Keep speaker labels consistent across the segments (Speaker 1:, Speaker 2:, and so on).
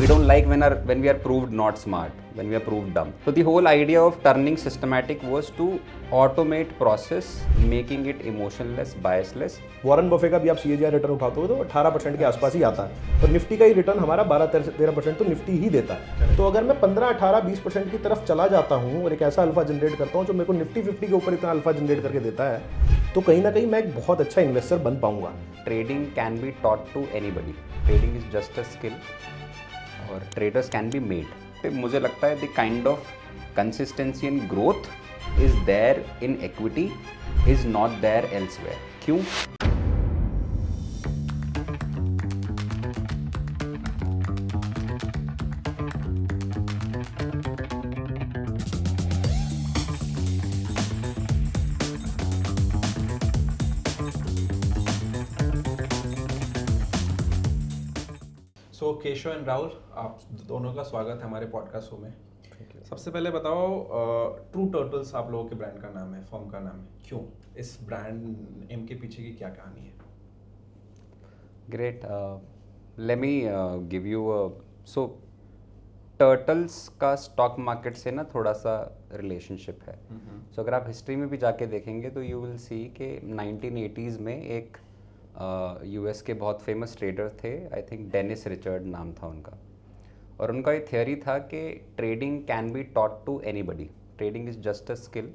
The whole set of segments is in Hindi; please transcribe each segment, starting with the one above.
Speaker 1: We don't like when we are proved not smart, when we are proved dumb. So the whole idea of turning systematic was to automate process, making it emotionless, biasless.
Speaker 2: Warren Buffett का भी आप CAGR रिटर्न उठाते हो तो 18% के आसपास ही आता है, और निफ्टी का ही रिटर्न हमारा 12-13% तो निफ्टी ही देता है। तो अगर मैं 15-18-20% की तरफ चला जाता हूँ और एक ऐसा अल्फा जनरेट करता हूँ जो मेरे को निफ्टी 50 के ऊपर इतना अल्फा जनरेट करके देता है, तो कहीं ना कहीं मैं एक बहुत अच्छा इन्वेस्टर बन पाऊंगा।
Speaker 1: Trading can be taught to anybody. Trading is just a skill, और traders can be made. तो मुझे लगता है the kind of consistency and growth is there in equity is not there elsewhere. क्यों?
Speaker 3: सो केशव एंड राहुल, आप दोनों का स्वागत है हमारे पॉडकास्ट शो में। सबसे पहले बताओ, ट्रू टर्टल्स आप लोगों के ब्रांड का नाम है, फर्म का नाम है, क्यों? इस ब्रांड नेम के पीछे की क्या कहानी है?
Speaker 1: Great. Let me give you a so turtles का स्टॉक मार्केट से ना थोड़ा सा रिलेशनशिप है। सो अगर आप हिस्ट्री में भी जाके देखेंगे तो यू विल सी कि 1980s में एक यूएस के बहुत फेमस ट्रेडर थे, आई थिंक डेनिस रिचर्ड नाम था उनका, और उनका ये थियोरी था कि trading can be taught to anybody, trading is just a skill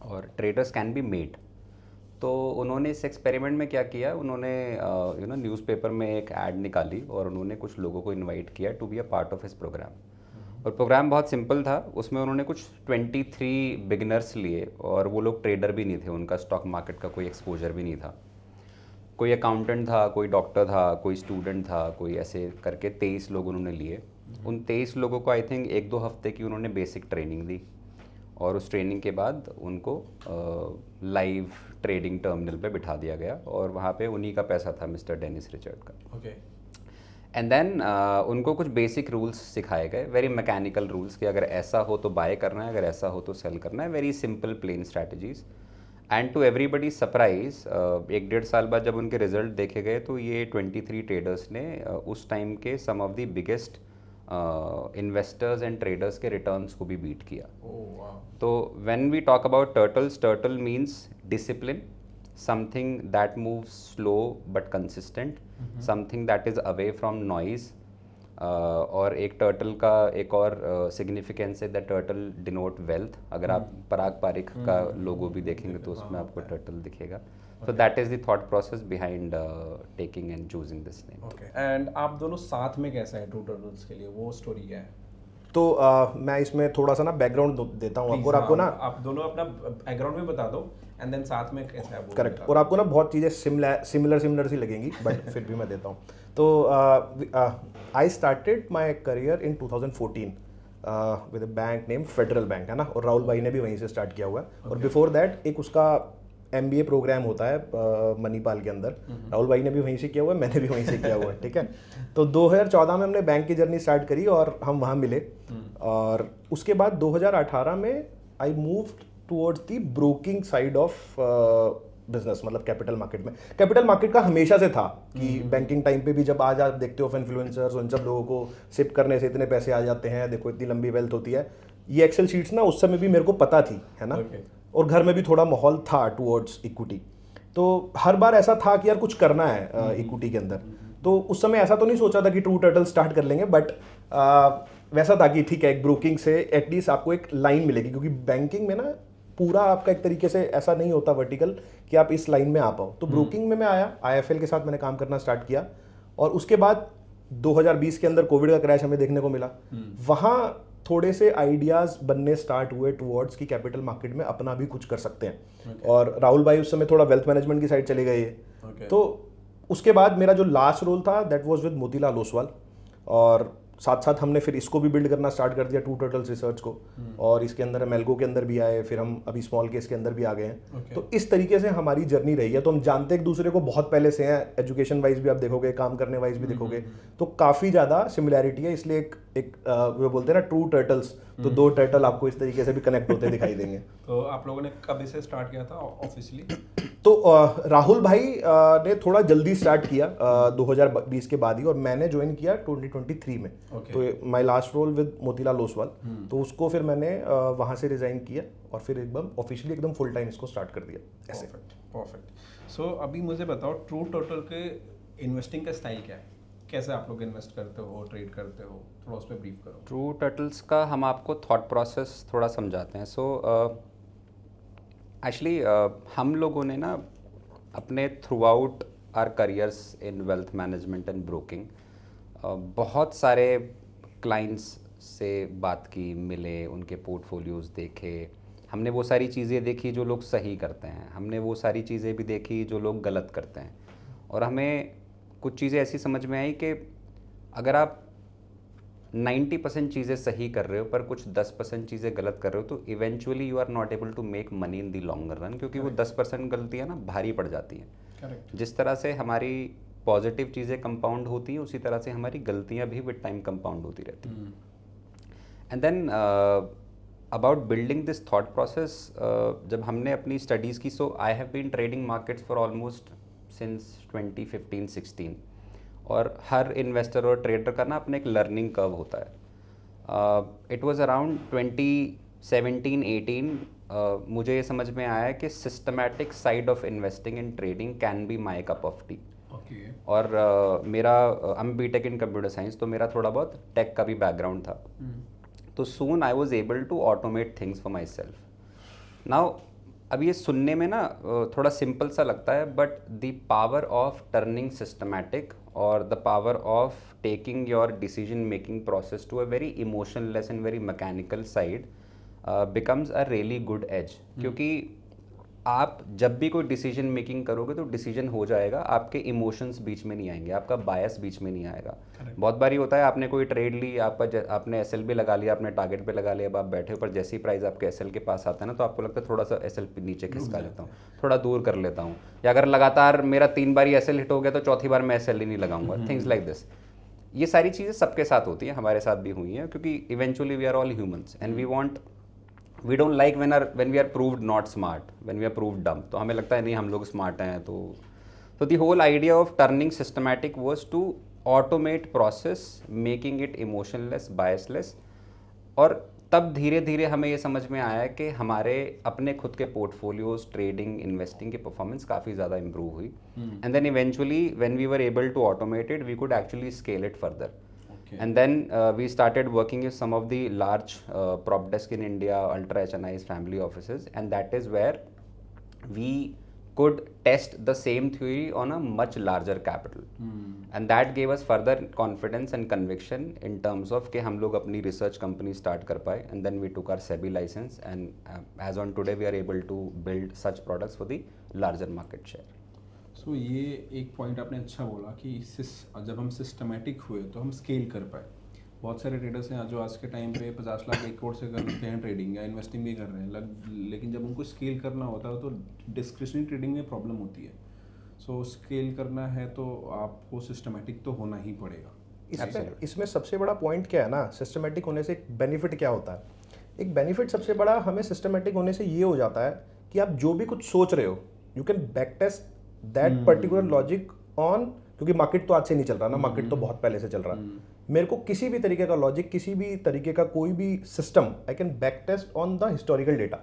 Speaker 1: और ट्रेडर्स कैन बी मेड। तो उन्होंने इस एक्सपेरिमेंट में क्या किया, उन्होंने न्यूज़पेपर में एक ऐड निकाली और उन्होंने कुछ लोगों को इनवाइट किया to be a part of his programme. और प्रोग्राम बहुत सिंपल था, उसमें उन्होंने कुछ 23 बिगिनर्स लिए और वो लोग ट्रेडर भी नहीं थे, उनका स्टॉक मार्केट का कोई एक्सपोजर भी नहीं था। कोई अकाउंटेंट था, कोई डॉक्टर था, कोई स्टूडेंट था, कोई ऐसे करके 23 लोग उन्होंने लिए। उन 23 लोगों को आई थिंक 1-2 हफ्ते की उन्होंने बेसिक ट्रेनिंग दी, और उस ट्रेनिंग के बाद उनको लाइव ट्रेडिंग टर्मिनल पे बिठा दिया गया, और वहाँ पे उन्हीं का पैसा था, मिस्टर डेनिस रिचर्ड का।
Speaker 3: ओके।
Speaker 1: एंड देन उनको कुछ बेसिक रूल्स सिखाए गए, वेरी मैकेनिकल रूल्स, कि अगर ऐसा हो तो बाय करना है, अगर ऐसा हो तो सेल करना है, very simple plain strategies. And to everybody surprise, 1-1.5 साल बाद जब उनके रिजल्ट देखे गए तो ये 23 ट्रेडर्स ने उस टाइम के some of the biggest investors and traders के रिटर्न्स को भी बीट किया। तो when we talk about turtles, turtle means discipline, something that moves slow but consistent, something that is away from noise. और एक टर्टल का एक और सिग्निफिकेंस है, दैट टर्टल डिनोट वेल्थ। अगर आप पराग पारिक का लोगो भी देखेंगे तो उसमें आपको टर्टल दिखेगा। So that is the thought process behind taking and choosing this name.
Speaker 3: Okay. And आप दोनों साथ में कैसे हैं ट्रू टर्टल्स के लिए, वो स्टोरी क्या है?
Speaker 2: तो मैं इसमें थोड़ा सा ना बैकग्राउंड देता हूँ आपको, और आपको ना
Speaker 3: आप दोनों अपना बैकग्राउंड भी बता दो, एंड देन साथ में कैसे आप।
Speaker 2: करेक्ट, और आपको ना बहुत चीज़ें सिमिलर सी लगेंगी, बट फिर भी मैं देता हूँ। तो I started my career in 2014 with a bank name federal bank, है ना, और राहुल भाई ने भी वहीं से स्टार्ट किया हुआ है। और बिफोर दैट एक उसका MBA प्रोग्राम होता है मणिपाल के अंदर, राहुल भाई ने भी वहीं से किया हुआ है, मैंने भी वहीं से किया हुआ है, ठीक है। तो 2014 में हमने बैंक की जर्नी स्टार्ट करी और हम वहाँ मिले, और उसके बाद 2018 में I moved towards the broking side of business, मतलब कैपिटल मार्केट में। कैपिटल मार्केट का हमेशा से था कि बैंकिंग टाइम पे भी, जब आज आप देखते हो इन्फ्लुएंसर्स, उन सब लोगों को सिप करने से इतने पैसे आ जाते हैं, देखो इतनी लंबी वेल्थ होती है, ये एक्सेल शीट्स ना उस समय भी मेरे को पता थी, है ना। और घर में भी थोड़ा माहौल था टुवर्ड्स इक्विटी, तो हर बार ऐसा था कि यार कुछ करना है इक्विटी के अंदर। तो उस समय ऐसा तो नहीं सोचा था कि ट्रू टर्टल स्टार्ट कर लेंगे, बट वैसा था कि ठीक है, एक ब्रोकिंग से एटलीस्ट आपको एक लाइन मिलेगी, क्योंकि बैंकिंग में ना पूरा आपका एक तरीके से ऐसा नहीं होता वर्टिकल कि आप इस लाइन में आ पाओ। तो ब्रोकिंग में मैं आया, IIFL के साथ मैंने काम करना स्टार्ट किया, और उसके बाद 2020 के अंदर कोविड का क्रैश हमें देखने को मिला। वहाँ थोड़े से आइडियाज बनने स्टार्ट हुए टुवर्ड्स कि कैपिटल मार्केट में अपना भी कुछ कर सकते हैं। और राहुल भाई उस समय थोड़ा वेल्थ मैनेजमेंट की साइड चले गए। तो उसके बाद मेरा जो लास्ट रोल था that was with Motilal Oswal, और साथ साथ हमने फिर इसको भी बिल्ड करना स्टार्ट कर दिया, ट्रू टर्टल्स रिसर्च को, और इसके अंदर हम एल्गो के अंदर भी आए, फिर हम अभी स्मॉल केस के अंदर भी आ गए हैं। तो इस तरीके से हमारी जर्नी रही है। तो हम जानते एक दूसरे को बहुत पहले से हैं, एजुकेशन वाइज भी आप देखोगे, काम करने वाइज भी देखोगे, तो काफ़ी ज़्यादा सिमिलैरिटी है। इसलिए एक वो बोलते हैं ना ट्रू टर्टल्स, तो 2 टर्टल आपको इस तरीके से भी कनेक्ट होते दिखाई देंगे।
Speaker 3: तो आप लोगों ने कब इसे स्टार्ट किया था ऑफिशियली?
Speaker 2: तो राहुल भाई ने थोड़ा जल्दी स्टार्ट किया 2020 के बाद ही, और मैंने ज्वाइन किया 2023 में। तो my last role with Motilal Oswal, तो उसको फिर मैंने वहाँ से रिजाइन किया और फिर एकदम ऑफिशियली एकदम फुल टाइम इसको स्टार्ट कर दिया ऐसे।
Speaker 3: परफेक्ट। सो अभी मुझे बताओ ट्रू टर्टल के इन्वेस्टिंग का स्टाइल क्या है, कैसे आप लोग इन्वेस्ट करते हो, ट्रेड करते हो, थोड़ा उस पर ब्रीफ करो।
Speaker 1: ट्रू टर्टल्स का हम आपको थॉट प्रोसेस थोड़ा समझाते हैं। सो एक्चुअली हम लोगों ने ना अपने throughout our careers in wealth management and broking बहुत सारे क्लाइंट्स से बात की, मिले, उनके पोर्टफोलियोज देखे। हमने वो सारी चीज़ें देखी जो लोग सही करते हैं, हमने वो सारी चीज़ें भी देखी जो लोग गलत करते हैं, और हमें कुछ चीज़ें ऐसी समझ में आई कि अगर आप 90% चीज़ें सही कर रहे हो पर कुछ 10% चीज़ें गलत कर रहे हो, तो eventually you are not able to make money in the longer run, क्योंकि वो 10% गलतियाँ ना भारी पड़ जाती हैं।
Speaker 3: करेक्ट।
Speaker 1: जिस तरह से हमारी पॉजिटिव चीज़ें कंपाउंड होती हैं, उसी तरह से हमारी गलतियाँ भी विद टाइम कंपाउंड होती रहती हैं। And then about building this thought process, जब हमने अपनी स्टडीज़ की, so I have been trading markets for almost since 2015-16, और हर इन्वेस्टर और ट्रेडर का ना अपना एक लर्निंग कर्व होता है। इट वाज अराउंड 2017-18 मुझे ये समझ में आया कि systematic side of investing in trading can be my cup of tea. और मेरा I am BTech in computer science, तो मेरा थोड़ा बहुत टेक का भी बैकग्राउंड था। तो soon I was able to automate things for myself. Now अब ये सुनने में ना थोड़ा सिंपल सा लगता है, but the power of turning systematic और the power of taking your decision making process to a very emotionless and very mechanical side becomes a really good edge. क्योंकि आप जब भी कोई डिसीजन मेकिंग करोगे तो डिसीजन हो जाएगा, आपके इमोशंस बीच में नहीं आएंगे, आपका बायस बीच में नहीं आएगा। बहुत बारी होता है आपने कोई ट्रेड ली, आपने एसएल भी लगा लिया, आपने टारगेट पे लगा लिया, अब आप बैठे हो, पर जैसी प्राइस आपके एसएल के पास आता है ना, तो आपको लगता है थोड़ा सा एसएल पे नीचे खिसका लेता हूँ, थोड़ा दूर कर लेता हूँ, या अगर लगातार मेरा 3 बार एसएल हिट हो गया तो चौथी बार मैं एसएल ही नहीं लगाऊंगा। थिंग्स लाइक दिस, ये सारी चीज़ें सबके साथ होती हैं, हमारे साथ भी हुई हैं, क्योंकि eventually we are all humans and we don't like when we are proved not smart, when we are proved dumb, तो हमें लगता है नहीं हम लोग स्मार्ट हैं। तो the whole idea of turning systematic was to automate process, making it emotionless, biasless, और तब धीरे धीरे हमें ये समझ में आया कि हमारे अपने खुद के पोर्टफोलियोज, ट्रेडिंग, इन्वेस्टिंग की परफॉर्मेंस काफ़ी ज़्यादा इंप्रूव हुई, and then eventually when we were able to automate it, we could actually scale it further. And then we started working with some of the large prop desk in India, ultra HNIs, family offices, and that is where we could test the same theory on a much larger capital. And that gave us further confidence and conviction in terms of कि हम लोग अपनी research company start कर पाए, and then we took our SEBI license, and as on today we are able to build such products for the larger market share.
Speaker 3: सो ये एक पॉइंट आपने अच्छा बोला कि जब हम सिस्टमेटिक हुए तो हम स्केल कर पाए। बहुत सारे ट्रेडर्स हैं जो आज के टाइम पे 50 लाख 1 करोड़ से करते हैं ट्रेडिंग या इन्वेस्टिंग भी कर रहे हैं, लेकिन जब उनको स्केल करना होता है तो डिस्क्रिशनरी ट्रेडिंग में प्रॉब्लम होती है। सो स्केल करना है तो आपको सिस्टमेटिक तो होना ही पड़ेगा।
Speaker 2: इसमें सबसे बड़ा पॉइंट क्या है ना, सिस्टमेटिक होने से एक बेनिफिट क्या होता है? एक बेनिफिट सबसे बड़ा हमें सिस्टमेटिक होने से ये हो जाता है कि आप जो भी कुछ सोच रहे हो, you can backtest that particular logic on, क्योंकि मार्केट तो आज से नहीं चल रहा ना, मार्केट तो बहुत पहले से चल रहा है। मेरे को किसी भी तरीके का लॉजिक, किसी भी तरीके का कोई भी system, I can backtest on the historical data,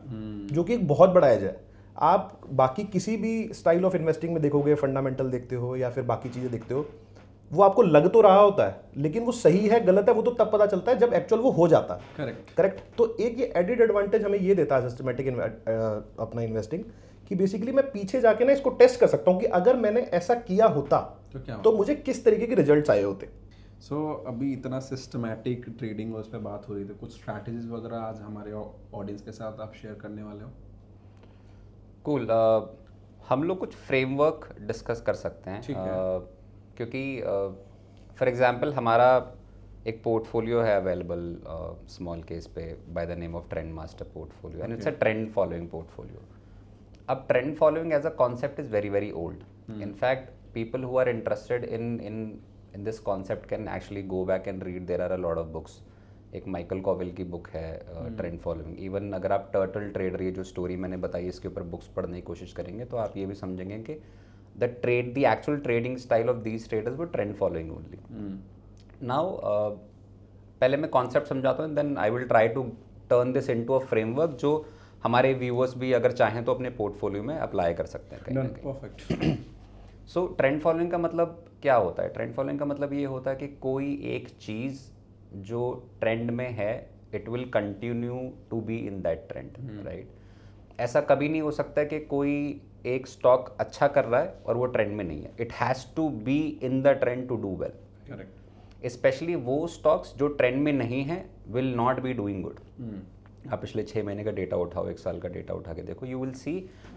Speaker 2: जो कि एक बहुत बड़ा एज है। आप बाकी किसी भी स्टाइल ऑफ इन्वेस्टिंग में देखोगे, फंडामेंटल देखते हो या फिर बाकी चीज़ें देखते हो, वो आपको लग तो रहा होता है, लेकिन वो सही है गलत है वो तो तब पता चलता है जब एक्चुअल वो हो जाता है। करेक्ट। तो एक ये एडिड एडवांटेज हमें ये देता है सिस्टमेटिक अपना इन्वेस्टिंग, कि बेसिकली मैं पीछे जाके ना इसको टेस्ट कर सकता हूँ कि अगर मैंने ऐसा किया होता तो मुझे किस तरीके के रिजल्ट्स आए होते।
Speaker 3: सो अभी इतना सिस्टमैटिक ट्रेडिंग उस पर बात हो रही थी, कुछ स्ट्रैटेजीज वगैरह आज हमारे ऑडियंस के साथ आप शेयर करने वाले हो?
Speaker 1: कूल। हम लोग कुछ फ्रेमवर्क डिस्कस कर सकते हैं, क्योंकि फॉर एग्जांपल हमारा एक पोर्टफोलियो है अवेलेबल स्मॉल केस पे by the name of trend master portfolio, and it's a trend following portfolio. अब trend following as a concept is very very old. In fact, people who are interested in this concept can actually go back and read. There are a lot of books. एक माइकल कॉवेल की बुक है ट्रेंड फॉलोइंग। इवन अगर आप टर्टल ट्रेडर, ये जो स्टोरी मैंने बताई इसके ऊपर बुक्स पढ़ने की कोशिश करेंगे तो आप ये भी समझेंगे कि the actual trading style of these traders वो ट्रेंड फॉलोइंग ओनली। नाउ पहले मैं कॉन्सेप्ट समझाता हूँ, then I will try to turn this into a framework जो हमारे व्यूअर्स भी अगर चाहें तो अपने पोर्टफोलियो में अप्लाई कर सकते हैं कहीं ना कहीं।
Speaker 3: परफेक्ट।
Speaker 1: सो ट्रेंड फॉलोइंग का मतलब क्या होता है? ट्रेंड फॉलोइंग का मतलब ये होता है कि कोई एक चीज़ जो ट्रेंड में है it will continue to be in that trend, right? ऐसा कभी नहीं हो सकता कि कोई एक स्टॉक अच्छा कर रहा है और वो ट्रेंड में नहीं है। It has to be in the trend to do well.
Speaker 3: Correct.
Speaker 1: Specially वो स्टॉक्स जो ट्रेंड में नहीं है will not be doing good. आप पिछले 6 महीने का डेटा उठाओ, 1 साल का डेटा उठा के देखो, you will see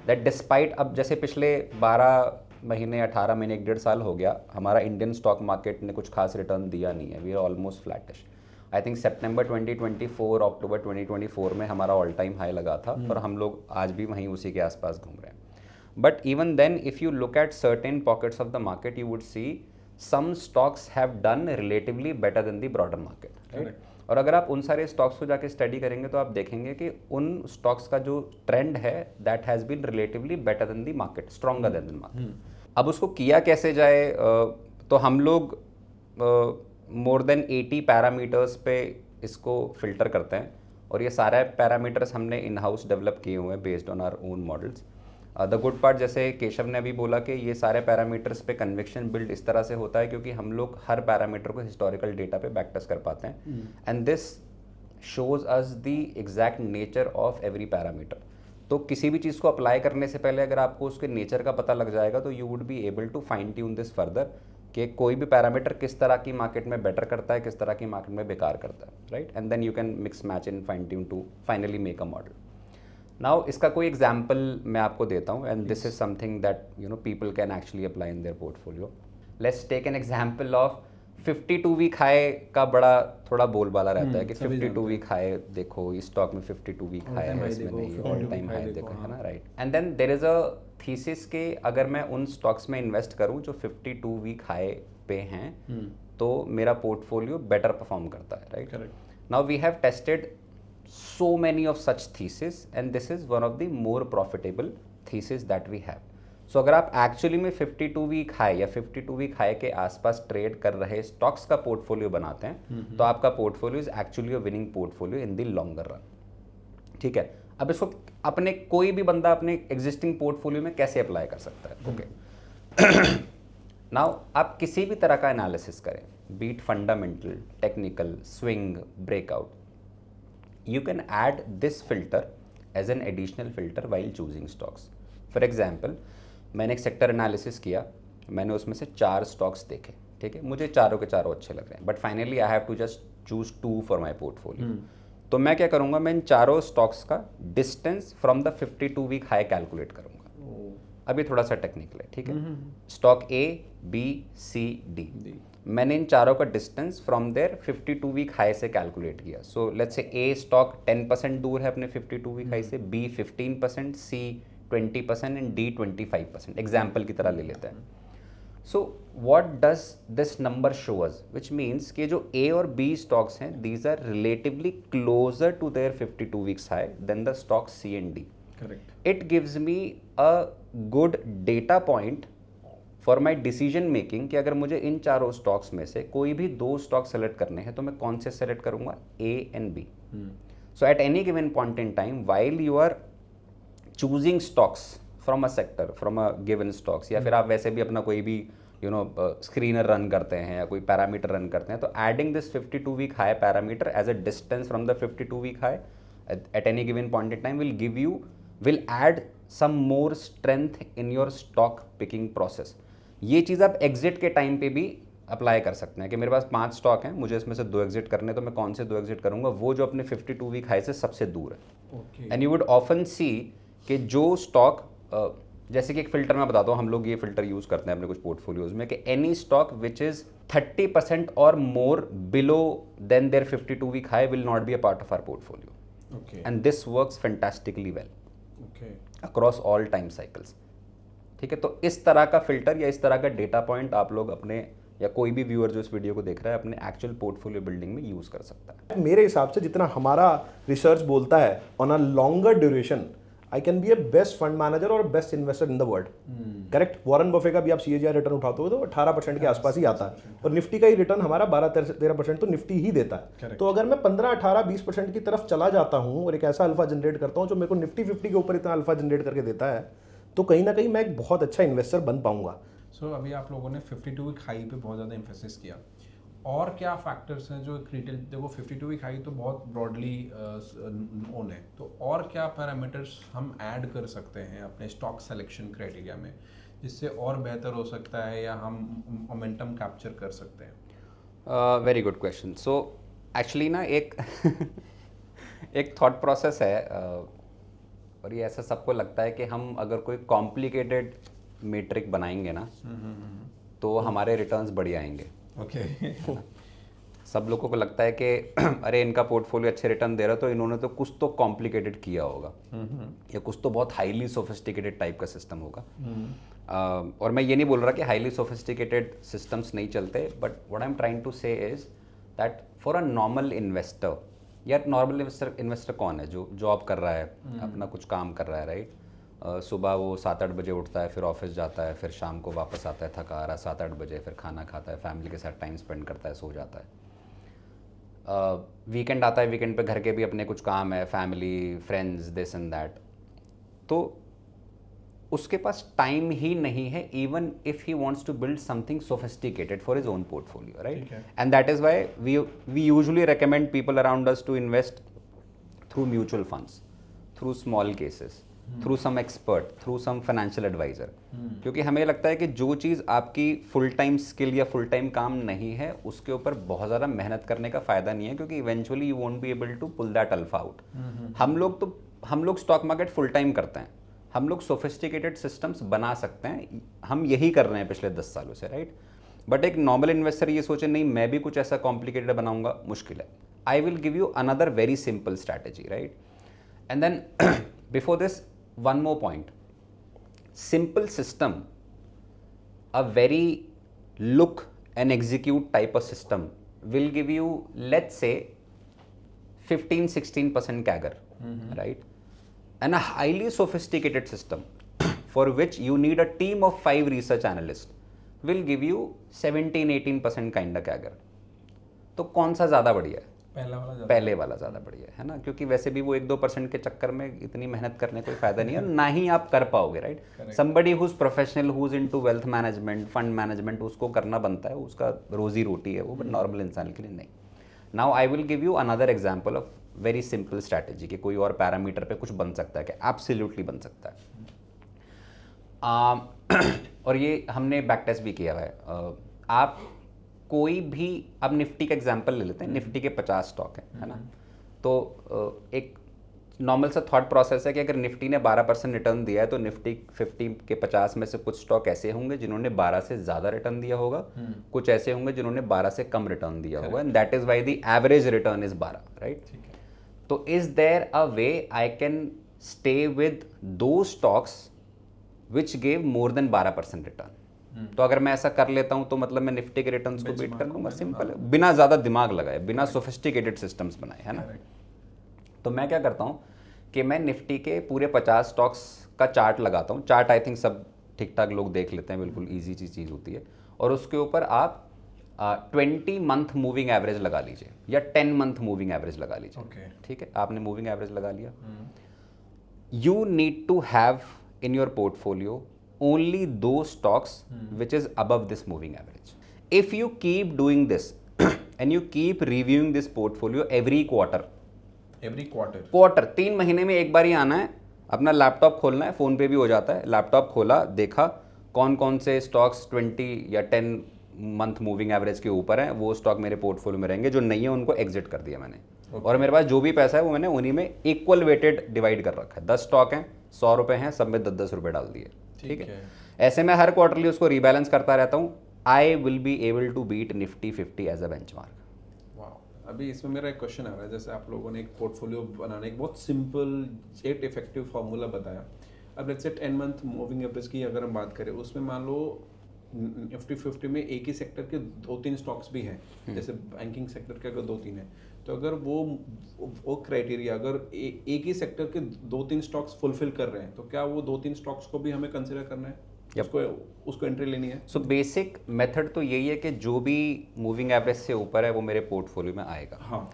Speaker 1: that despite, अब जैसे पिछले 12 महीने 18 महीने 1 डेढ़ साल हो गया, हमारा इंडियन स्टॉक मार्केट ने कुछ खास रिटर्न दिया नहीं है। We are almost flattish. I think सितंबर 2024 अक्टूबर 2024 में हमारा ऑल टाइम हाई लगा था और हम लोग आज भी वहीं उसी के आसपास घूम रहे हैं। But even then if you look at certain pockets of the market you would see some stocks have done relatively better than the broader market, right? और अगर आप उन सारे स्टॉक्स को जाके स्टडी करेंगे तो आप देखेंगे कि उन स्टॉक्स का जो ट्रेंड है that has been relatively better than the market, stronger than the market. अब उसको किया कैसे जाए? तो हम लोग मोर देन 80 पैरामीटर्स पे इसको फिल्टर करते हैं और ये सारे पैरामीटर्स हमने इन हाउस डेवलप किए हुए हैं based on our own models. The good part, जैसे केशव ने अभी बोला कि ये सारे पैरामीटर्स पे कन्विक्शन बिल्ड इस तरह से होता है क्योंकि हम लोग हर पैरामीटर को हिस्टोरिकल डेटा पे बैक टेस्ट कर पाते हैं and this shows us the exact nature of every parameter. तो किसी भी चीज़ को अप्लाई करने से पहले अगर आपको उसके नेचर का पता लग जाएगा तो you would be able to fine tune this further कि कोई भी पैरामीटर किस तरह की मार्केट में बेटर करता है, किस तरह की मार्केट में बेकार करता है, right? And then you can mix match in fine tune to finally make a model. Now इसका कोई एग्जाम्पल मैं आपको देता हूँ and this is something that you know people can actually apply in their portfolio. Let's take an example of 52 week high का बड़ा थोड़ा बोलबाला रहता है कि 52 वीक हाई देखो, इस स्टॉक में 52 वीक हाई है, इसमें नहीं, ऑल टाइम हाई देखो, है ना, right? And then there is a thesis के अगर मैं उन स्टॉक्स में इन्वेस्ट करूं जो 52 वीक हाई पे हैं तो मेरा पोर्टफोलियो बेटर परफॉर्म करता है, right?
Speaker 3: Correct.
Speaker 1: Now we have tested so many of such thesis and this is one of the more profitable thesis that we have. So अगर आप एक्चुअली में 52 वीक हाई या 52 वीक हाई के आसपास ट्रेड कर रहे स्टॉक्स का पोर्टफोलियो बनाते हैं तो आपका portfolio is actually a winning portfolio in the longer run, ठीक है? अब इसको अपने कोई भी बंदा अपने एग्जिस्टिंग पोर्टफोलियो में कैसे अप्लाई कर सकता है? ओके, नाउ आप किसी भी तरह का एनालिसिस करें, be it fundamental, technical, swing, breakout, you can add this filter as an additional filter while choosing stocks. For example, मैंने एक सेक्टर एनालिसिस किया, मैंने उसमें से 4 स्टॉक्स देखे, ठीक है? मुझे चारों के चारों अच्छे लग रहे हैं but finally I have to just choose 2 for my portfolio. तो मैं क्या करूँगा, मैं इन चारों स्टॉक्स का distance from the 52 week high calculate करूँगा। अब ये थोड़ा सा टेक्निकल है, ठीक है? Stock A, B, C, D, मैंने इन चारों का distance from their 52 week high से कैलकुलेट किया। So let's say A stock 10% दूर है अपने 52 वीक हाई से, B 15%, C 20% and D 25%, example की तरह ले लेते हैं। So what does this number show us, which means कि जो A और B स्टॉक्स हैं these are relatively closer to their 52 weeks high than the stock C and D.
Speaker 3: Correct.
Speaker 1: It gives me a good data point for my decision making कि अगर मुझे इन चारों स्टॉक्स में से कोई भी 2 स्टॉक सेलेक्ट करने हैं तो मैं कौन से सेलेक्ट करूंगा, A and B. So at any given point in time while you are choosing stocks from a sector, from a given stocks, या फिर आप वैसे भी अपना कोई भी स्क्रीनर रन करते हैं या कोई पैरामीटर रन करते हैं, तो adding this 52 week high parameter as a distance from the 52 week high at any given point in time will add some more strength in your stock picking process. ये चीज़ आप एग्जिट के टाइम पे भी अप्लाई कर सकते हैं कि मेरे पास 5 स्टॉक हैं, मुझे इसमें से 2 एग्जिट करने, तो मैं कौन से 2 एग्जिट करूंगा, वो जो अपने 52 वीक हाई से सबसे दूर है। एंड यू वुड ऑफन सी कि जो स्टॉक जैसे कि एक फिल्टर मैं बताता हूँ, हम लोग ये फिल्टर यूज करते हैं अपने कुछ पोर्टफोलियोज में कि एनी स्टॉक विच इज 30% और more below than their 52 week high will not be a part of our portfolio, and this works fantastically well across all time cycles, ठीक है? तो इस तरह का फिल्टर या इस तरह का डेटा पॉइंट आप लोग अपने या कोई भी व्यूअर जो इस वीडियो को देख रहा है अपने एक्चुअल पोर्टफोलियो बिल्डिंग में यूज़ कर सकता है।
Speaker 2: मेरे हिसाब से जितना हमारा रिसर्च बोलता है, on a longer duration I can be a best fund manager और best investor in the world. Correct. Warren Buffett का भी आप CAGR रिटर्न उठाते हो तो 18% के आसपास ही आता है, और निफ्टी का ही रिटर्न हमारा 12-13% तो निफ्टी ही देता है। तो अगर मैं 15-18-20% की तरफ चला जाता हूँ और एक ऐसा अल्फा जनरेट करता हूँ जो मेरे को निफ्टी 50 के ऊपर इतना अल्फा जनरेट करके देता है, तो कहीं ना कहीं मैं एक बहुत अच्छा इन्वेस्टर बन पाऊंगा।
Speaker 3: सो अभी आप लोगों ने 52 वीक हाई पे बहुत ज़्यादा एम्फेसिस किया, और क्या फैक्टर्स हैं जो एक रिटेल, देखो 52 वीक हाई तो बहुत ब्रॉडली नोन है, तो और क्या पैरामीटर्स हम ऐड कर सकते हैं अपने स्टॉक सिलेक्शन क्राइटेरिया में जिससे और बेहतर हो सकता है या हम मोमेंटम कैप्चर कर सकते हैं?
Speaker 1: Very good question. So actually ना एक एक थॉट प्रोसेस है, और ये ऐसा सबको लगता है कि हम अगर कोई कॉम्प्लिकेटेड मेट्रिक बनाएंगे ना तो हमारे रिटर्न्स बढ़िया आएंगे।
Speaker 3: ओके।
Speaker 1: सब लोगों को लगता है कि अरे इनका पोर्टफोलियो अच्छे रिटर्न दे रहा है तो इन्होंने तो कुछ तो कॉम्प्लिकेटेड किया होगा या कुछ तो बहुत हाईली सोफिस्टिकेटेड टाइप का सिस्टम होगा। और मैं ये नहीं बोल रहा कि हाईली सोफिस्टिकेटेड सिस्टम्स नहीं चलते, but what I am trying to say is that for a normal investor, यार नॉर्मल इन्वेस्टर कौन है जो जॉब कर रहा है, अपना कुछ काम कर रहा है, राइट? सुबह वो 7-8 बजे उठता है, फिर ऑफिस जाता है, फिर शाम को वापस आता है थका आ रहा 7-8 बजे, फिर खाना खाता है, फैमिली के साथ टाइम स्पेंड करता है, सो जाता है। वीकेंड आता है, वीकेंड पे घर के भी अपने कुछ काम है, family, friends, this and that, तो उसके पास टाइम ही नहीं है even if he wants to build something sophisticated for his own portfolio, right? And that is why we usually recommend people around us to invest through mutual funds, through small cases, through some expert, through some financial adviser, क्योंकि हमें लगता है कि जो चीज़ आपकी फुल टाइम स्किल या फुल टाइम काम नहीं है उसके ऊपर बहुत ज़्यादा मेहनत करने का फ़ायदा नहीं है, क्योंकि eventually you won't be able to pull that alpha out. हम लोग स्टॉक मार्केट फुल टाइम करते हैं, हम लोग सोफिस्टिकेटेड सिस्टम्स बना सकते हैं, हम यही कर रहे हैं पिछले 10 सालों से, राइट? बट एक नॉर्मल इन्वेस्टर ये सोचे नहीं मैं भी कुछ ऐसा कॉम्प्लिकेटेड बनाऊंगा, मुश्किल है। I will give you another very simple strategy, right? And then before this one more point, simple system, a very look and execute type of system will give you, let's say 15-16% CAGR, right? And a highly sophisticated system for which you need a team of 5 research analysts will give you 17-18% kind of CAGR. तो कौन सा ज़्यादा बढ़िया है? पहले वाला ज़्यादा बढ़िया है ना, क्योंकि वैसे भी वो 1-2% के चक्कर में इतनी मेहनत करने कोई फ़ायदा नहीं है, ना ही आप कर पाओगे, right? Somebody who's professional, who's into wealth management, fund management, उसको करना बनता है, उसका रोजी रोटी है वो, बट नॉर्मल इंसान के लिए नहीं। Now I will give you another example of very simple strategy कि कोई और पैरामीटर पे कुछ बन सकता है, कि एब्सोल्युटली बन सकता है। और ये हमने बैक टेस्ट भी किया हुआ है। आप कोई भी, अब निफ्टी का एग्जांपल ले लेते हैं, निफ्टी के 50 स्टॉक है ना? तो एक नॉर्मल सा थॉट प्रोसेस है कि अगर निफ्टी ने 12% रिटर्न दिया है तो निफ्टी 50 के 50 में से कुछ स्टॉक ऐसे होंगे जिन्होंने 12 से ज़्यादा रिटर्न दिया होगा, कुछ ऐसे होंगे जिन्होंने 12 से कम रिटर्न दिया होगा, and that is why the average return is 12, right? तो is there a way I can stay with दो stocks which gave more than 12% return? तो अगर मैं ऐसा कर लेता हूं तो मतलब मैं निफ्टी के रिटर्न्स को बीट कर लूंगा, सिंपल है, बिना ज़्यादा दिमाग लगाए, बिना सोफिस्टिकेटेड सिस्टम्स बनाए, है ना? तो मैं क्या करता हूं कि मैं निफ्टी के पूरे 50 स्टॉक्स का चार्ट लगाता हूं। चार्ट आई थिंक सब ठीक ठाक लोग देख लेते हैं, बिल्कुल ईजी चीज़ होती है। और उसके ऊपर आप 20 मंथ मूविंग एवरेज लगा लीजिए या 10 मंथ मूविंग एवरेज लगा लीजिए, ठीक है? आपने मूविंग एवरेज लगा लिया। You need to have in your portfolio only those stocks which is above this moving average. If you keep doing this and you keep reviewing this portfolio every quarter 3 महीने में एक बार ही आना है, अपना लैपटॉप खोलना है, फ़ोन पे भी हो जाता है, लैपटॉप खोला, देखा कौन कौन से स्टॉक्स 20 या 10 मंथ मूविंग एवरेज के ऊपर हैं, वो स्टॉक मेरे पोर्टफोलियो में रहेंगे, जो नहीं है उनको एग्जिट कर दिया मैंने। और मेरे पास जो भी पैसा है वो मैंने उन्हीं में इक्वल वेटेड डिवाइड कर रखा है। 10 स्टॉक हैं, 100 रुपये हैं, सब में 10-10 रुपये डाल दिए, ठीक है? ऐसे मैं हर क्वार्टरली उसको रीबैलेंस करता रहता हूँ। I will be able to beat Nifty 50 as a benchmark.
Speaker 3: वाह। अभी इसमें मेरा एक क्वेश्चन आ रहा है, जैसे आप लोगों ने एक पोर्टफोलियो बनाने एक बहुत सिंपल एक इफेक्टिव फार्मूला बताया। अब let's say 10 month moving average की अगर हम बात करें, उसमें मान लो निफ्टी 50 में एक ही सेक्टर के 2-3 स्टॉक्स भी हैं, जैसे बैंकिंग सेक्टर के अगर 2-3 हैं, तो अगर वो क्राइटेरिया अगर एक ही सेक्टर के 2-3 स्टॉक्स फुलफिल कर रहे हैं, तो क्या वो 2-3 स्टॉक्स को भी हमें कंसिडर करना है? उसको एंट्री लेनी है?
Speaker 1: सो बेसिक मेथड तो यही है कि जो भी मूविंग एवरेज से ऊपर है वो मेरे पोर्टफोलियो में आएगा।
Speaker 3: हाँ।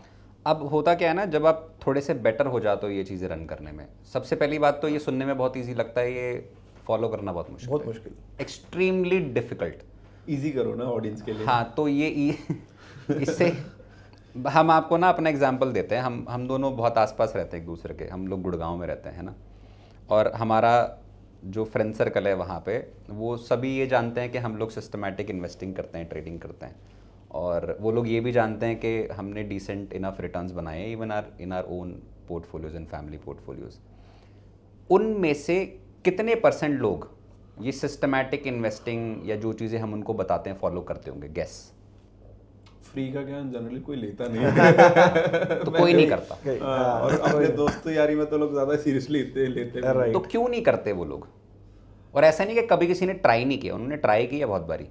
Speaker 1: अब होता क्या है ना, जब आप थोड़े से बेटर हो जाते हो ये चीज़ें रन करने में, सबसे पहली बात तो ये सुनने में बहुत ईजी लगता है, ये फॉलो करना बहुत मुश्किल, एक्सट्रीमली डिफिकल्ट।
Speaker 3: ईजी करो ना ऑडियंस के लिए।
Speaker 1: हाँ, तो ये इससे हम आपको ना अपना एग्जांपल देते हैं। हम दोनों बहुत आसपास रहते हैं एक दूसरे के, हम लोग गुड़गांव में रहते हैं ना, और हमारा जो फ्रेंड सर्कल है वहाँ पे वो सभी ये जानते हैं कि हम लोग सिस्टमैटिक इन्वेस्टिंग करते हैं, ट्रेडिंग करते हैं, और वो लोग ये भी जानते हैं कि हमने डिसेंट इनफ रिटर्न्स बनाए हैं even in our own portfolios and family portfolios. उनमें से कितने % लोग ये सिस्टमैटिक इन्वेस्टिंग या जो चीज़ें हम उनको बताते हैं फॉलो करते होंगे? गेस।
Speaker 3: फ्री का ज्ञान जनरली कोई लेता नहीं है।
Speaker 1: तो कोई नहीं करता।
Speaker 3: और अपने दोस्त यारी में तो लोग ज्यादा सीरियसली लेते हैं।
Speaker 1: तो क्यों नहीं करते वो लोग? और ऐसा नहीं कि कभी किसी ने ट्राई नहीं किया, उन्होंने ट्राई किया बहुत बारी,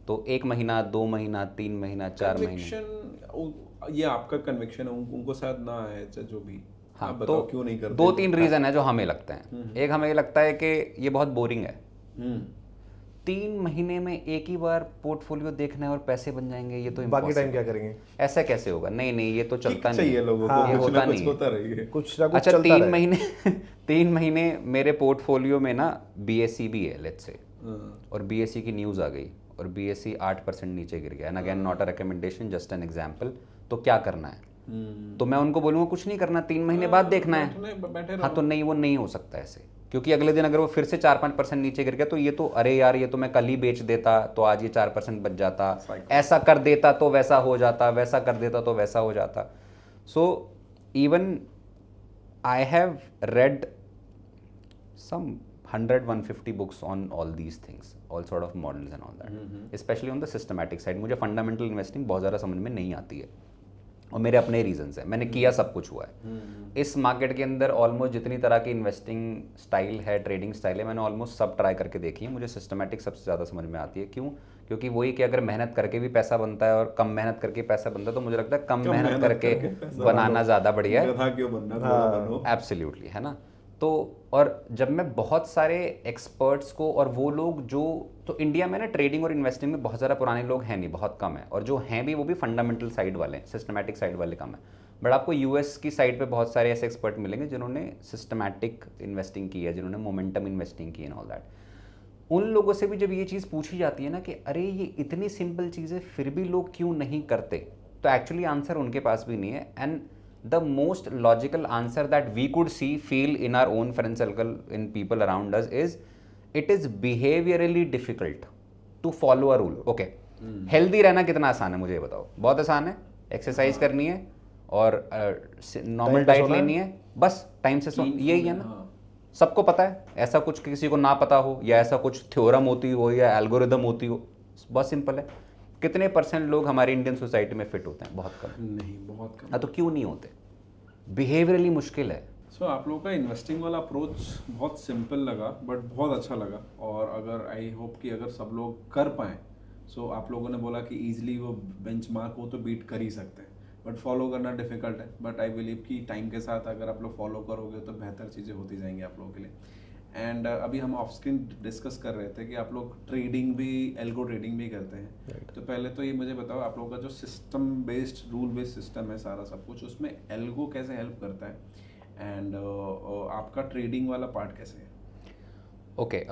Speaker 1: तो 1 महीना, 2 महीना, 3 महीना, 4 महीने।
Speaker 3: ये आपका कन्विक्शन है, उनको शायद ना आए, जो भी।
Speaker 1: हाँ,
Speaker 3: आप बताओ
Speaker 1: तो
Speaker 3: क्यों नहीं करते?
Speaker 1: 2-3 रीज़न है जो हमें लगते हैं। एक, हमें लगता है कि ये बहुत बोरिंग है, 3 महीने में एक ही बार पोर्टफोलियो देखना है और पैसे बन जाएंगे, ये तो
Speaker 2: बाकी टाइम क्या करेंगे?
Speaker 1: ऐसा कैसे होगा? नहीं, ये तो चलता नहीं
Speaker 3: चाहिए लोगों को,
Speaker 1: ये
Speaker 3: कुछ
Speaker 1: होता
Speaker 3: ना कुछ
Speaker 1: नहीं
Speaker 3: होता रहिए।
Speaker 2: कुछ ना कुछ
Speaker 1: अच्छा,
Speaker 2: चलता
Speaker 1: 3 महीने 3 महीने मेरे पोर्टफोलियो में ना BSE भी है, लेट्स से, और BSE की न्यूज़ आ गई और BSE 8% नीचे गिर गया, and again not a recommendation, just an example. तो क्या करना है? तो मैं उनको बोलूँगा कुछ नहीं करना, 3 महीने बाद देखना है। हाँ, तो नहीं, वो नहीं हो सकता ऐसे, क्योंकि अगले दिन अगर वो फिर से 4-5% नीचे गिर गया तो ये तो, अरे यार ये तो मैं कल ही बेच देता तो आज ये 4% बच जाता, ऐसा कर देता तो वैसा हो जाता, वैसा कर देता तो वैसा हो जाता। So even I have read some 100-150 books on all these things, all sort of models and all that, especially on the systematic side। मुझे फंडामेंटल इन्वेस्टिंग बहुत ज़्यादा समझ में नहीं आती है, और मेरे अपने रीजंस हैं, मैंने किया सब कुछ हुआ है। इस मार्केट के अंदर ऑलमोस्ट जितनी तरह की इन्वेस्टिंग स्टाइल है, ट्रेडिंग स्टाइल है, मैंने ऑलमोस्ट सब ट्राई करके देखी है। मुझे सिस्टमैटिक सबसे ज़्यादा समझ में आती है। क्यों? क्योंकि वही कि अगर मेहनत करके भी पैसा बनता है और कम मेहनत करके पैसा बनता है, तो मुझे लगता है कम मेहनत करके बनाना ज़्यादा बढ़िया है। एब्सोल्युटली, है ना? तो और जब मैं बहुत सारे एक्सपर्ट्स को, और वो लोग जो, तो इंडिया में ना ट्रेडिंग और इन्वेस्टिंग में बहुत ज़्यादा पुराने लोग हैं नहीं, बहुत कम है, और जो हैं भी वो भी फंडामेंटल साइड वाले, सिस्टमैटिक साइड वाले कम है। बट आपको US की साइड पे बहुत सारे ऐसे एक्सपर्ट मिलेंगे जिन्होंने सिस्टमैटिक इन्वेस्टिंग की है, जिन्होंने मोमेंटम इन्वेस्टिंग की एंड ऑल दैट। उन लोगों से भी जब ये चीज़ पूछी जाती है ना कि अरे ये इतनी सिंपल चीज़ें फिर भी लोग क्यों नहीं करते, तो एक्चुअली आंसर उनके पास भी नहीं है। And the most logical answer that we could see, feel in our own friend circle, in people around us, is it is behaviorally difficult to follow a rule. Okay, healthy रहना कितना आसान है मुझे ये बताओ? बहुत आसान है। एक्सरसाइज करनी है और नॉर्मल डाइट लेनी है, बस टाइम से सो, यही है ना, सबको पता है। ऐसा कुछ किसी को ना पता हो, या ऐसा कुछ थ्योरम होती हो या एल्गोरिदम होती हो, बहुत सिंपल है। कितने % लोग हमारी इंडियन सोसाइटी में फिट होते हैं? बहुत कम।
Speaker 3: नहीं, बहुत कम।
Speaker 1: हाँ, तो क्यों नहीं होते? बिहेवियरली मुश्किल है।
Speaker 3: सो आप लोगों का इन्वेस्टिंग वाला अप्रोच बहुत सिंपल लगा, बट बहुत अच्छा लगा, और अगर आई होप कि अगर सब लोग कर पाएँ, सो आप लोगों ने बोला कि ईजिली वो बेंचमार्क को तो बीट कर ही सकते हैं, बट फॉलो करना डिफिकल्ट है। बट आई बिलीव कि टाइम के साथ अगर आप लोग फॉलो करोगे तो बेहतर चीज़ें होती जाएंगी आप लोगों के लिए। एंड अभी हम ऑफ स्क्रीन डिस्कस कर रहे थे कि आप लोग ट्रेडिंग भी, एल्गो ट्रेडिंग भी करते हैं। तो पहले तो ये मुझे बताओ, आप लोगों का जो system based, rule based system है सारा सब कुछ, उसमें एल्गो कैसे हेल्प करता है, एंड आपका ट्रेडिंग वाला पार्ट कैसे है?
Speaker 1: ओके,